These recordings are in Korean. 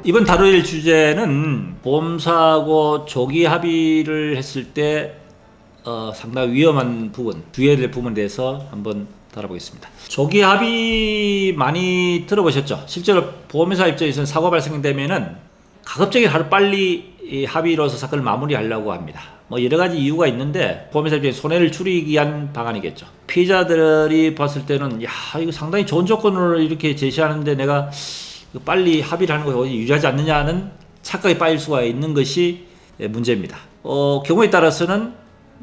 이번 다룰 주제는 보험사하고 조기 합의를 했을 때 상당히 위험한 부분, 주의해야 될 부분에 대해서 한번 다뤄보겠습니다. 조기 합의 많이 들어보셨죠? 실제로 보험회사 입장에서는 사고 발생되면은 가급적이면 하루 빨리 이 합의로서 사건을 마무리하려고 합니다. 뭐 여러 가지 이유가 있는데 보험회사 입장에 손해를 줄이기 위한 방안이겠죠. 피해자들이 봤을 때는 야, 이거 상당히 좋은 조건으로 이렇게 제시하는데 내가 빨리 합의를 하는 것이 유리하지 않느냐는 착각에 빠질 수가 있는 것이 문제입니다. 경우에 따라서는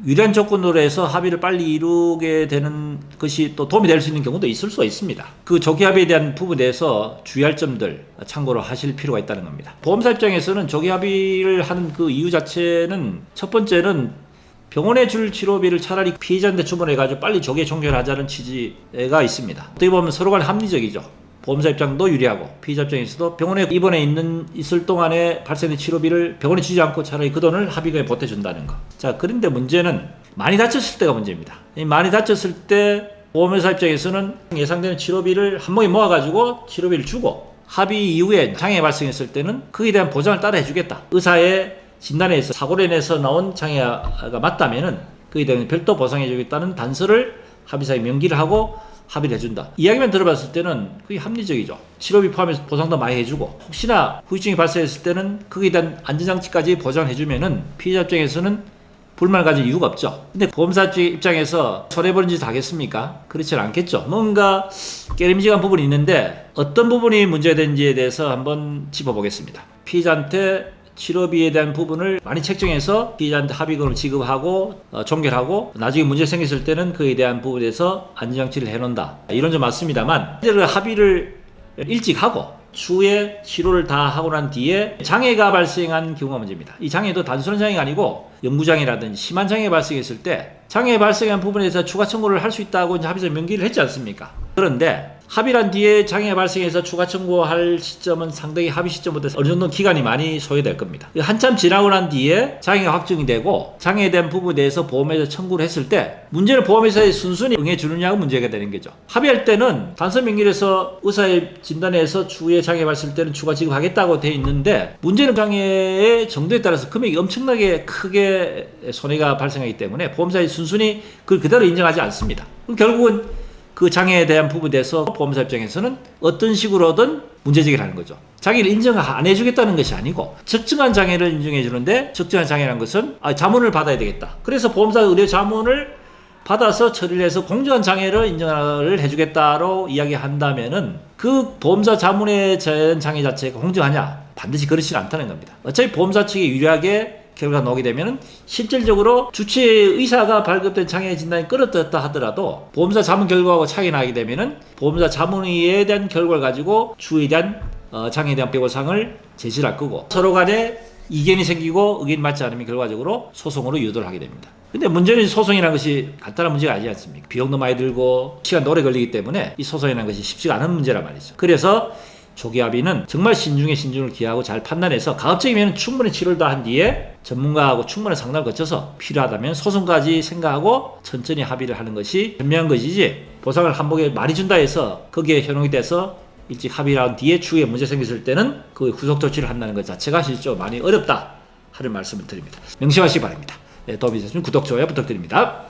유리한 조건으로 해서 합의를 빨리 이루게 되는 것이 또 도움이 될 수 있는 경우도 있을 수가 있습니다. 그 조기 합의에 대한 부분에 대해서 주의할 점들 참고로 하실 필요가 있다는 겁니다. 보험사 입장에서는 조기 합의를 하는 그 이유 자체는 첫 번째는 병원에 줄 치료비를 차라리 피해자한테 주문해가지고 빨리 조기에 종결하자는 취지가 있습니다. 어떻게 보면 서로 간에 합리적이죠. 보험사 입장도 유리하고 피해자 입장에서도 병원에 입원해 있을 동안에 발생된 치료비를 병원에 주지 않고 차라리 그 돈을 합의금에 보태준다는 거. 자, 그런데 문제는 많이 다쳤을 때가 문제입니다. 많이 다쳤을 때 보험회사 입장에서는 예상되는 치료비를 한 번에 모아가지고 치료비를 주고 합의 이후에 장애가 발생했을 때는 그에 대한 보장을 따라 해주겠다. 의사의 진단에 의해서 사고로 인해서 나온 장애가 맞다면은 그에 대한 별도 보상해주겠다는 단서를 합의사에 명기를 하고 합의를 해준다. 이야기만 들어봤을 때는 그게 합리적이죠. 치료비 포함해서 보상도 많이 해주고 혹시나 후유증이 발생했을 때는 거기에 대한 안전장치까지 보장을 해주면은 피해자 입장에서는 불만을 가질 이유가 없죠. 근데 보험사 입장에서 손해보는 짓을 하겠습니까? 그렇지는 않겠죠. 뭔가 깨름직한 부분이 있는데 어떤 부분이 문제가 되는지에 대해서 한번 짚어보겠습니다. 피해자한테 치료비에 대한 부분을 많이 책정해서 피해자한테 합의금을 지급하고 종결하고 나중에 문제 생겼을 때는 그에 대한 부분에서 안전장치를 해놓는다. 이런 점 맞습니다만 합의를 일찍 하고 추후에 치료를 다 하고 난 뒤에 장애가 발생한 경우가 문제입니다. 이 장애도 단순한 장애가 아니고 영구장애라든지 심한 장애가 발생했을 때 장애 발생한 부분에서 추가 청구를 할 수 있다고 이제 합의서 명기를 했지 않습니까? 그런데 합의란 뒤에 장애가 발생해서 추가 청구할 시점은 상당히 합의 시점부터 어느 정도 기간이 많이 소요될 겁니다. 한참 지나고 난 뒤에 장애가 확정이 되고 장애에 대한 부분에 대해서 보험회사 청구를 했을 때 문제는 보험회사에 순순히 응해주느냐가 문제가 되는 거죠. 합의할 때는 단서 명기에서 의사의 진단에서 추후에 장애 발생할 때는 추가 지급하겠다고 되어 있는데 문제는 장애의 정도에 따라서 금액이 엄청나게 크게 손해가 발생하기 때문에 보험사에 순순히 그걸 그대로 인정하지 않습니다. 결국은 그 장애에 대한 부분에 대해서 보험사 입장에서는 어떤 식으로든 문제제기를 하는 거죠. 장애를 인정 안 해주겠다는 것이 아니고 적정한 장애를 인정해 주는데 적정한 장애라는 것은 자문을 받아야 되겠다. 그래서 보험사 의료 자문을 받아서 처리를 해서 공정한 장애를 인정을 해주겠다로 이야기한다면은 그 보험사 자문에 대한 장애 자체가 공정하냐? 반드시 그렇지는 않다는 겁니다. 어차피 보험사 측에 유리하게 결과가 나오게 되면은 실질적으로 주체 의사가 발급된 장애 진단이 끌어들였다 하더라도 보험사 자문 결과하고 차이가 나게 되면은 보험사 자문에 대한 결과를 가지고 추후에 대한 장애에 대한 배보상을 제시를 할 거고 서로 간에 이견이 생기고 의견이 맞지 않으면 결과적으로 소송으로 유도를 하게 됩니다. 근데 문제는 소송이라는 것이 간단한 문제가 아니지 않습니까? 비용도 많이 들고 시간도 오래 걸리기 때문에 이 소송이라는 것이 쉽지가 않은 문제란 말이죠. 그래서 조기 합의는 정말 신중에 신중을 기하고 잘 판단해서 가급적이면 충분히 치료를 다 한 뒤에 전문가하고 충분한 상담을 거쳐서 필요하다면 소송까지 생각하고 천천히 합의를 하는 것이 현명한 것이지 보상을 한복에 많이 준다 해서 거기에 현혹이 돼서 일찍 합의를 한 뒤에 추후에 문제 생겼을 때는 그 후속 조치를 한다는 것 자체가 실제로 많이 어렵다 하는 말씀을 드립니다. 명심하시기 바랍니다. 도움이 되셨으면 구독, 좋아요 부탁드립니다.